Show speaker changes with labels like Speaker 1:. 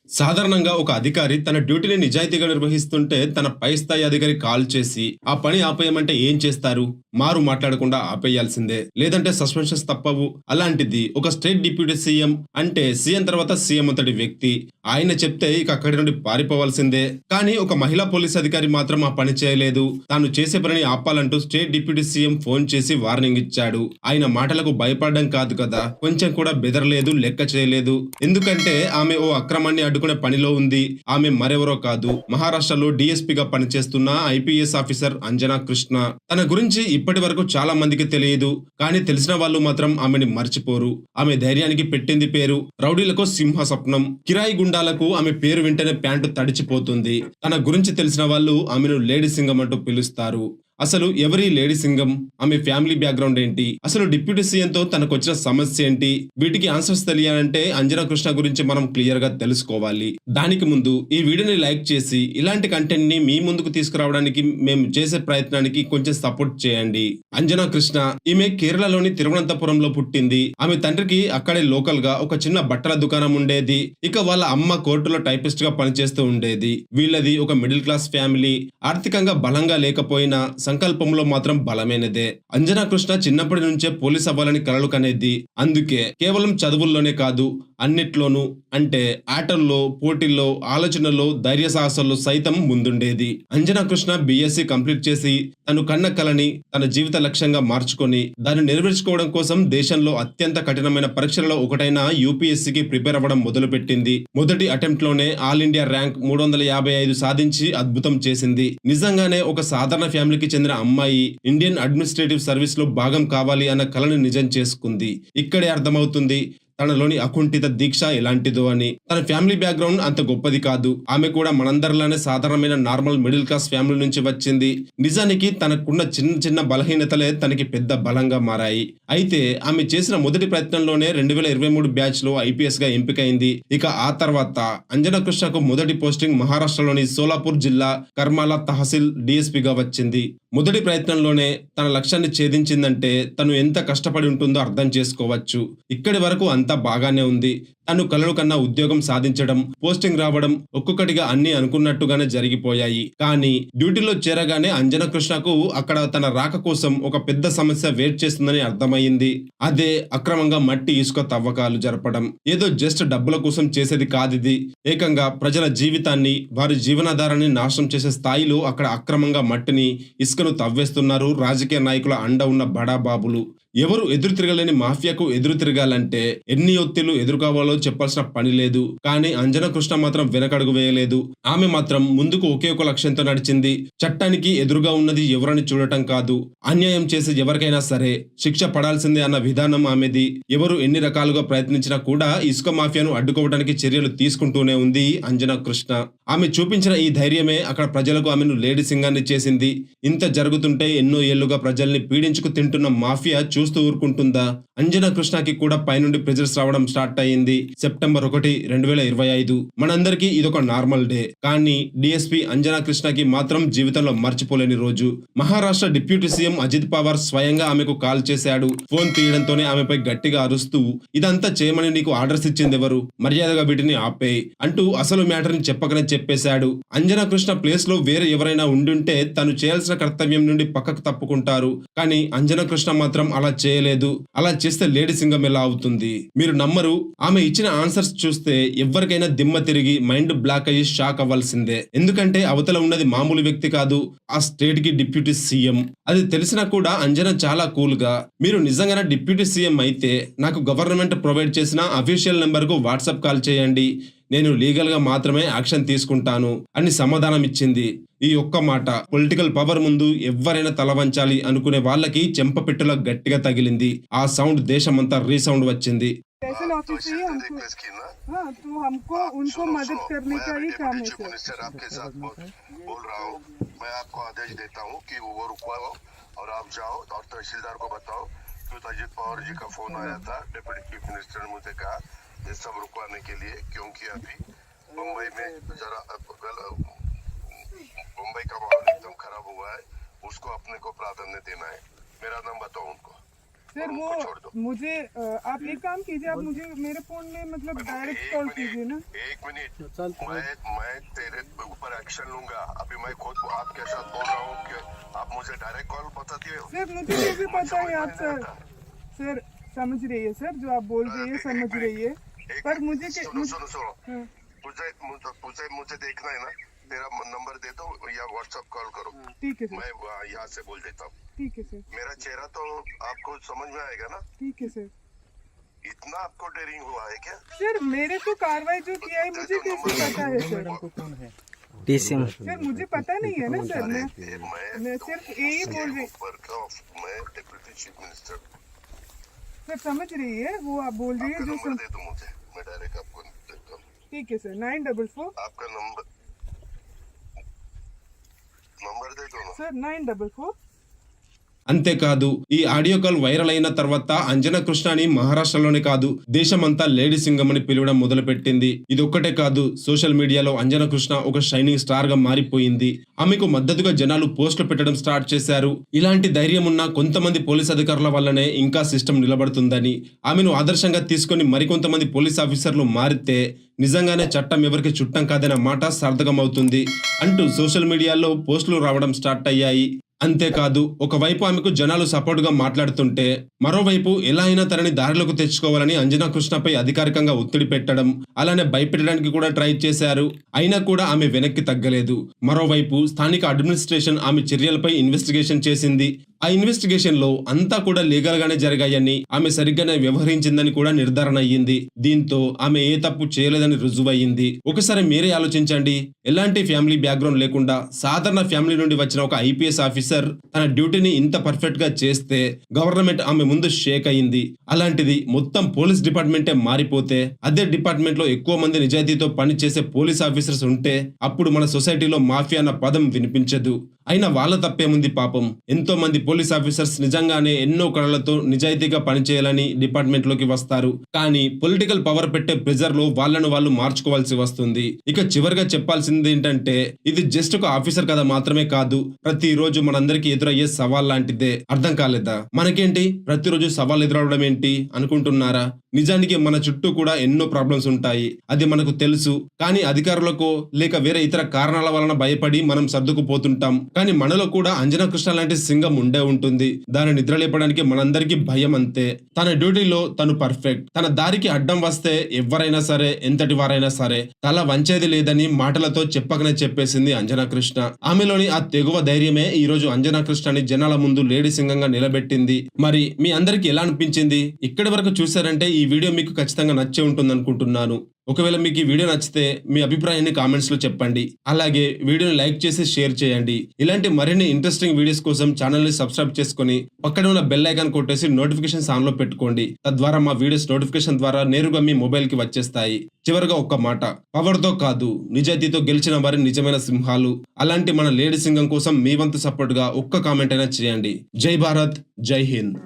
Speaker 1: సాధారణంగా ఒక అధికారి తన డ్యూటీని నిజాయితీగా నిర్వహిస్తుంటే తన పై స్థాయి అధికారి కాల్ చేసి ఆ పని ఆపేయమంటే ఏం చేస్తారు? మారు మాట్లాడకుండా ఆపేయాల్సిందే, లేదంటే సస్పెన్షన్స్ తప్పవు. అలాంటిది ఒక స్టేట్ డిప్యూటీ సీఎం అంటే సీఎం తర్వాత సీఎం అంతటి వ్యక్తి, ఆయన చెప్తే ఇక అక్కడి నుండి పారిపోవాల్సిందే. కానీ ఒక మహిళా పోలీస్ అధికారి మాత్రం ఆ పని చేయలేదు. తాను చేసే పనిని ఆపాలంటూ స్టేట్ డిప్యూటీ సీఎం ఫోన్ చేసి వార్నింగ్ ఇచ్చాడు. ఆయన మాటలకు భయపడడం కాదు కదా, కొంచెం కూడా బెదరలేదు, లెక్క చేయలేదు. ఎందుకంటే ఆమె ఓ అక్రమాన్ని అడ్డుకునే పనిలో ఉంది. ఆమె మరెవరో కాదు, మహారాష్ట్రలో డీఎస్పీగా పనిచేస్తున్న ఐపీఎస్ ఆఫీసర్ అంజనా కృష్ణ. తన గురించి ఇప్పటి వరకు చాలా మందికి తెలియదు, కానీ తెలిసిన వాళ్ళు మాత్రం ఆమెని మర్చిపోరు. ఆమె ధైర్యానికి పెట్టింది పేరు. రౌడీలకు సింహ స్వప్నం. కిరాయి గుండాలకు ఆమె పేరు వింటేనే ప్యాంటు తడిచిపోతుంది. తన గురించి తెలిసిన వాళ్ళు ఆమెను లేడీ సింగం అంటూ పిలుస్తారు. అసలు ఎవరి లేడీ సింగం? ఆమె ఫ్యామిలీ బ్యాక్గ్రౌండ్ ఏంటి? అసలు డిప్యూటీ సీఎం తో తనకు వచ్చిన సమస్య ఏంటి? వీటికి ఆన్సర్స్ తెలియాలంటే అంజనా కృష్ణ గురించి మనం క్లియర్ గా తెలుసుకోవాలి. దానికి ముందు ఈ వీడియోని లైక్ చేసి ఇలాంటి కంటెంట్ ని మీ ముందుకు తీసుకురావడానికి మేము చేసే ప్రయత్నానికి కొంచెం సపోర్ట్ చేయండి. అంజనా కృష్ణ ఈమె కేరళలోని తిరువనంతపురంలో పుట్టింది. ఆమె తండ్రికి అక్కడే లోకల్ గా ఒక చిన్న బట్టల దుకాణం ఉండేది. ఇక వాళ్ళ అమ్మ కోర్టులో టైపిస్ట్ గా పనిచేస్తూ ఉండేది. వీళ్ళది ఒక మిడిల్ క్లాస్ ఫ్యామిలీ. ఆర్థికంగా బలంగా లేకపోయినా సంకల్పంలో మాత్రం బలమైనదే. అంజనా కృష్ణ చిన్నప్పటి నుంచే పోలీస్ అవ్వాలని కలలు కనేది. అందుకే కేవలం చదువుల్లోనే కాదు, అన్నిట్లోనూ, అంటే ఆటల్లో, పోటీల్లో, ఆలోచనల్లో, ధైర్య సాహసాల్లో సైతం ముందుండేది. అంజనా కృష్ణ బీఎస్సీ కంప్లీట్ చేసి తను కన్న కలని తన జీవిత లక్ష్యంగా మార్చుకొని దాన్ని నెరవేర్చుకోవడం కోసం దేశంలో అత్యంత కఠినమైన పరీక్షలలో ఒకటైన యూపీఎస్సీకి ప్రిపేర్ అవ్వడం మొదలుపెట్టింది. మొదటి అటెంప్ట్ లోనే ఆల్ ఇండియా ర్యాంక్ 355 సాధించి అద్భుతం చేసింది. నిజంగానే ఒక సాధారణ ఫ్యామిలీకి చెందిన అమ్మాయి ఇండియన్ అడ్మినిస్ట్రేటివ్ సర్వీస్ లో భాగం కావాలి అన్న కలను నిజం చేసుకుంది. ఇక్కడే అర్థమవుతుంది తనలోని అకుంఠిత దీక్ష ఎలాంటిదో అని. తన ఫ్యామిలీ బ్యాక్గ్రౌండ్ అంత గొప్పది కాదు. ఆమె కూడా మనందరిలానే సాధారణమైన నార్మల్ మిడిల్ క్లాస్ ఫ్యామిలీ నుంచి వచ్చింది. నిజానికి తనకున్న చిన్న చిన్న బలహీనతలే తనకి పెద్ద బలంగా మారాయి. అయితే ఆమె చేసిన మొదటి ప్రయత్నంలోనే 2023 బ్యాచ్ లో ఐపీఎస్ గా ఎంపికైంది. ఇక ఆ తర్వాత అంజనా కృష్ణకు మొదటి పోస్టింగ్ మహారాష్ట్రలోని సోలాపూర్ జిల్లా కర్మాలా తహసీల్ డీఎస్పీగా వచ్చింది. మొదటి ప్రయత్నంలోనే తన లక్ష్యాన్ని ఛేదించిందంటే తను ఎంత కష్టపడి ఉంటుందో అర్థం చేసుకోవచ్చు. ఇక్కడి వరకు అంతా బాగానే ఉంది. తను కలలు కన్నా ఉద్యోగం సాధించడం, పోస్టింగ్ రావడం ఒక్కొక్కటిగా అన్ని అనుకున్నట్టుగానే జరిగిపోయాయి. కానీ డ్యూటీలో చేరగానే అంజనా కృష్ణకు అక్కడ తన రాక కోసం ఒక పెద్ద సమస్య వెయిట్ చేస్తుందని అర్థమైంది. అదే అక్రమంగా మట్టి ఇసుక తవ్వకాలు జరపడం. ఏదో జస్ట్ డబ్బుల కోసం చేసేది కాదిది. ఏకంగా ప్రజల జీవితాన్ని, వారి జీవనాధారాన్ని నాశనం చేసే స్థాయిలో అక్కడ అక్రమంగా మట్టిని, ఇసుకను తవ్వేస్తున్నారు రాజకీయ నాయకుల అండ ఉన్న బడాబాబులు. ఎవరు ఎదురు తిరగలేని మాఫియాకు ఎదురు తిరగాలంటే ఎన్ని ఒత్తిళ్లు ఎదుర్కోవాలో చెప్పాల్సిన పని లేదు. కానీ అంజనా కృష్ణ మాత్రం వెనకడుగు వేయలేదు. ఆమె మాత్రం ముందుకు ఒకే ఒక లక్ష్యంతో నడిచింది. చట్టానికి ఎదురుగా ఉన్నది ఎవరని చూడటం కాదు, అన్యాయం చేసే ఎవరికైనా సరే శిక్ష పడాల్సిందే అన్న విధానం ఆమెది. ఎవరు ఎన్ని రకాలుగా ప్రయత్నించినా కూడా ఇసుక మాఫియాను అడ్డుకోవడానికి చర్యలు తీసుకుంటూనే ఉంది అంజనా కృష్ణ. ఆమె చూపించిన ఈ ధైర్యమే అక్కడ ప్రజలకు ఆమెను లేడీ సింగాన్ని చేసింది. ఇంత జరుగుతుంటే ఎన్నో ఏళ్లుగా ప్రజల్ని పీడించుకు తింటున్న మాఫియా చూస్తూ ఊరుకుంటుందా? అంజనా కృష్ణకి కూడా పైనుండి ప్రెజర్స్ రావడం స్టార్ట్ అయ్యింది. సెప్టెంబర్ 1, 2025 మనందరికీ ఇదొక నార్మల్ డే. కానీ డిఎస్పీ అంజనా కృష్ణకి మాత్రం జీవితంలో మర్చిపోలేని రోజు. మహారాష్ట్ర డిప్యూటీ సీఎం అజిత్ పవార్ స్వయంగా ఆమెకు కాల్ చేశాడు. ఫోన్ తీయడంతోనే ఆమెపై గట్టిగా అరుస్తూ, ఇదంతా చేయమని నీకు ఆర్డర్స్ ఇచ్చింది ఎవరు? మర్యాదగా వీటిని ఆపేయ్ అంటూ అసలు మ్యాటర్ ని చెప్పకనే చెప్పేశాడు. అంజనా కృష్ణ ప్లేస్ లో వేరే ఎవరైనా ఉండుంటే తను చేయాల్సిన కర్తవ్యం నుండి పక్కకు తప్పుకుంటారు. కానీ అంజనా కృష్ణ మాత్రం అలా చేయలేదు. అలా చేస్తే లేడీ సింగం ఎలా అవుతుంది? మీరు నమ్మరు. ఆమె ఇచ్చిన ఆన్సర్స్ చూస్తే ఎవరికైనా దిమ్మ తిరిగి మైండ్ బ్లాక్ అయ్యి షాక్ అవ్వాల్సిందే. ఎందుకంటే అవతల ఉన్నది మామూలు వ్యక్తి కాదు, ఆ స్టేట్ కి డిప్యూటీ సీఎం. అది తెలిసినా కూడా అంజనా చాలా కూల్ గా, మీరు నిజంగానే డిప్యూటీ సీఎం అయితే నాకు గవర్నమెంట్ ప్రొవైడ్ చేసిన అఫీషియల్ నెంబర్ కు వాట్సాప్ కాల్ చేయండి, నేను లీగల్ గా మాత్రమే యాక్షన్ తీసుకుంటాను అని సమాధానం ఇచ్చింది. ఈ ఒక్క మాట పొలిటికల్ పవర్ ముందు ఎవరైనా తల వంచాలి అనుకునే వాళ్ళకి చెంపపెట్టులా గట్టిగా తగిలింది. ఆ సౌండ్ దేశమంతా రీసౌండ్ వచ్చింది.
Speaker 2: स्पेशल ऑफिसर ही हमको, हाँ तो हमको उनको मदद करने का ही काम है सर।
Speaker 3: आपके साथ बोल रहा हूँ, मैं आपको आदेश देता हूँ कि वो रुकवाओ और आप जाओ और तहसीलदार को बताओ कि अजित पवार जी का फोन आया था, डिप्टी चीफ मिनिस्टर ने मुझे कहा ये सब रुकवाने के लिए, क्योंकि अभी मुंबई में जरा मुंबई का माहौल एकदम खराब हुआ है, उसको अपने को प्राधान्य देना है। मेरा नाम बताओ उनको।
Speaker 2: सर वो
Speaker 3: छोड़ दो।
Speaker 2: मुझे आप एक काम कीजिए, आप मुझे मेरे फोन में मतलब डायरेक्ट कॉल कीजिए ना।
Speaker 3: एक मिनट, मैं तेरे ऊपर एक्शन लूंगा। अभी मैं खुद आपके साथ बोल रहा हूँ कि आप मुझे डायरेक्ट कॉल बताती हो।
Speaker 2: सर मुझे कैसे पता है आप सर समझ रही है सर, जो आप बोल रही है समझ रही है, पर मुझे
Speaker 3: सुनो
Speaker 2: हाँ,
Speaker 3: मुझे देखना है ना, तेरा नंबर दे दो या व्हाट्सएप कॉल करो,
Speaker 2: ठीक है सर,
Speaker 3: मैं यहाँ से बोल देता हूँ।
Speaker 2: ठीक है सर,
Speaker 3: मेरा चेहरा तो आपको समझ में आएगा ना।
Speaker 2: ठीक है सर।
Speaker 3: इतना आपको डेयरिंग हुआ है क्या?
Speaker 2: सर मेरे को कार्रवाई जो किया है मुझे कैसे पता है सर? सर मुझे पता नहीं है ना सर, मैं सिर्फ यही बोल रही।
Speaker 3: मैं डिप्टी चीफ मिनिस्टर।
Speaker 2: सर समझ रही है वो आप बोल रही है जो
Speaker 3: नंबर दे दो मुझे, मैं डायरेक्ट आपको देता हूँ।
Speaker 2: ठीक है सर, 944
Speaker 3: आपका नंबर दे दो ना।
Speaker 2: सर 944
Speaker 1: అంతేకాదు ఈ ఆడియో కాల్ వైరల్ అయిన తర్వాత అంజనా కృష్ణని మహారాష్ట్రలోనే కాదు దేశమంతా లేడీ సింగం అని పిలవడం మొదలుపెట్టింది. ఇది ఒక్కటే కాదు, సోషల్ మీడియాలో అంజనా కృష్ణ ఒక షైనింగ్ స్టార్ గా మారిపోయింది. ఆమెకు మద్దతుగా జనాలు పోస్టులు పెట్టడం స్టార్ట్ చేశారు. ఇలాంటి ధైర్యం ఉన్న కొంతమంది పోలీస్ అధికారుల వల్లనే ఇంకా సిస్టమ్ నిలబడుతుందని, ఆమెను ఆదర్శంగా తీసుకొని మరికొంతమంది పోలీస్ ఆఫీసర్లు మారితే నిజంగానే చట్టం ఎవరికి చుట్టం కాదన్న మాట సార్థకమవుతుంది అంటూ సోషల్ మీడియాలో పోస్టులు రావడం స్టార్ట్ అయ్యాయి. అంతేకాదు ఒకవైపు ఆమెకు జనాలు సపోర్ట్ గా మాట్లాడుతుంటే, మరోవైపు ఎలా అయినా తనని దారిలోకి తెచ్చుకోవాలని అంజనా కృష్ణపై అధికారికంగా ఒత్తిడి పెట్టడం, అలానే భయపెట్టడానికి కూడా ట్రై చేశారు. అయినా కూడా ఆమె వెనక్కి తగ్గలేదు. మరోవైపు స్థానిక అడ్మినిస్ట్రేషన్ ఆమె చర్యలపై ఇన్వెస్టిగేషన్ చేసింది. ఆ ఇన్వెస్టిగేషన్ లో అంతా కూడా లీగల్ గానే జరిగాయని, ఆమె సరిగ్గానే వ్యవహరించిందని కూడా నిర్ధారణ అయ్యింది. దీంతో ఆమె ఏ తప్పు చేయలేదని రుజువయ్యింది. ఒకసారి మీరే ఆలోచించండి, ఎలాంటి ఫ్యామిలీ బ్యాక్గ్రౌండ్ లేకుండా సాధారణ ఫ్యామిలీ నుండి వచ్చిన ఒక ఐపీఎస్ ఆఫీసర్ తన డ్యూటీని ఇంత పర్ఫెక్ట్ గా చేస్తే గవర్నమెంట్ ఆమె ముందు షేక్ అయ్యింది. అలాంటిది మొత్తం పోలీస్ డిపార్ట్మెంటే మారిపోతే, అదే డిపార్ట్మెంట్ లో ఎక్కువ మంది నిజాయితీతో పనిచేసే పోలీస్ ఆఫీసర్స్ ఉంటే అప్పుడు మన సొసైటీలో మాఫియా అన్న పదం వినిపించదు. అయినా వాళ్ళ తప్పేముంది పాపం. ఎంతో మంది పోలీస్ ఆఫీసర్స్ నిజంగానే ఎన్నో కళలతో నిజాయితీగా పనిచేయాలని డిపార్ట్మెంట్ లోకి వస్తారు. కానీ పొలిటికల్ పవర్ పెట్టే ప్రెజర్ లో వాళ్ళను వాళ్ళు మార్చుకోవాల్సి వస్తుంది. ఇక చివరిగా చెప్పాల్సింది ఏంటంటే, ఇది జస్ట్ ఒక ఆఫీసర్ కథ మాత్రమే కాదు, ప్రతిరోజు మనందరికీ ఎదురయ్యే సవాల్ లాంటిదే. అర్థం కాలేదా? మనకేంటి ప్రతిరోజు సవాల్ ఎదురవడం ఏంటి అనుకుంటున్నారా? నిజానికి మన చుట్టూ కూడా ఎన్నో ప్రాబ్లమ్స్ ఉంటాయి, అది మనకు తెలుసు. కానీ అధికారులకు లేక వేరే ఇతర కారణాల వలన భయపడి మనం సర్దుకుపోతుంటాం. కానీ మనలో కూడా అంజనా కృష్ణ లాంటి సింగం ఉండే ఉంటుంది. దాన్ని నిద్రలేపడానికి మనందరికీ భయం అంతే. తన డ్యూటీలో తను పర్ఫెక్ట్. తన దారికి అడ్డం వస్తే ఎవరైనా సరే, ఎంతటి వారైనా సరే తల వంచేది లేదని మాటలతో చెప్పకనే చెప్పేసింది అంజనా కృష్ణ. ఆమెలోని ఆ తెగువ ధైర్యమే ఈ రోజు అంజనా కృష్ణని జనాల ముందు లేడీ సింగంగా నిలబెట్టింది. మరి మీ అందరికి ఎలా అనిపించింది? ఇక్కడి వరకు చూసారంటే ఈ వీడియో మీకు ఖచ్చితంగా నచ్చే ఉంటుంది అనుకుంటున్నాను. ఒకవేళ మీకు ఈ వీడియో నచ్చితే మీ అభిప్రాయాన్ని కామెంట్స్ లో చెప్పండి. అలాగే వీడియోని లైక్ చేసి షేర్ చేయండి. ఇలాంటి మరిన్ని ఇంట్రెస్టింగ్ వీడియోస్ కోసం ఛానల్ ని సబ్స్క్రైబ్ చేసుకుని పక్కన ఉన్న బెల్ ఐకాన్ కొట్టేసి నోటిఫికేషన్స్ ఆన్ లో పెట్టుకోండి. తద్వారా మా వీడియోస్ నోటిఫికేషన్ ద్వారా నేరుగా మీ మొబైల్ కి వచ్చేస్తాయి. చివరిగా ఒక్క మాట, పవర్ తో కాదు నిజాయితీతో గెలిచిన వారి నిజమైన సింహాలు. అలాంటి మన లేడీ సింగం కోసం మీ వంతు సపోర్ట్ గా ఒక్క కామెంట్ అయినా చేయండి. జై భారత్, జై హింద్.